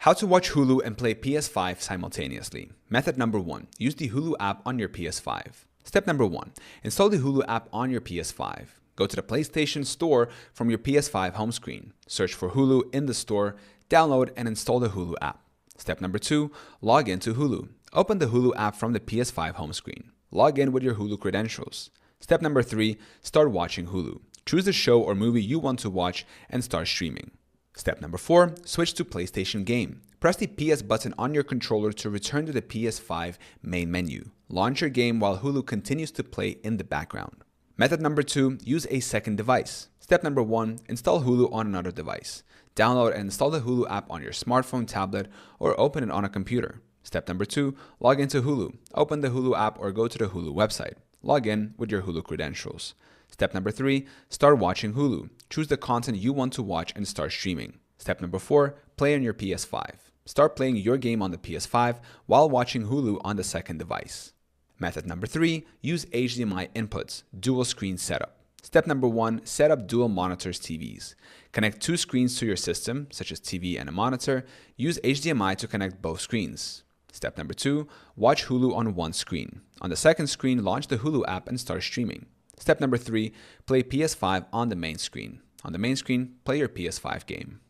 How to watch Hulu and play PS5 simultaneously. Method number 1. Use the Hulu app on your PS5. Step number 1. Install the Hulu app on your PS5. Go to the PlayStation Store from your PS5 home screen. Search for Hulu in the store, download and install the Hulu app. Step number 2. Log in to Hulu. Open the Hulu app from the PS5 home screen. Log in with your Hulu credentials. Step number 3. Start watching Hulu. Choose the show or movie you want to watch and start streaming. Step number 4. Switch to PlayStation Game. Press the PS button on your controller to return to the PS5 main menu. Launch your game while Hulu continues to play in the background. Method number 2. Use a second device. Step number 1. Install Hulu on another device. Download and install the Hulu app on your smartphone, tablet, or open it on a computer. Step number 2. Log into Hulu. Open the Hulu app or go to the Hulu website. Log in with your Hulu credentials. Step number 3. Start watching Hulu. Choose the content you want to watch and start streaming. Step number 4. Play on your PS5. Start playing your game on the PS5 while watching Hulu on the second device. Method number 3. Use HDMI inputs, dual screen setup. Step number 1. Set up dual monitors TVs. Connect 2 screens to your system, such as TV and a monitor. Use HDMI to connect both screens. Step number 2. Watch Hulu on one screen. On the second screen, launch the Hulu app and start streaming. Step number 3. Play PS5 on the main screen. On the main screen, play your PS5 game.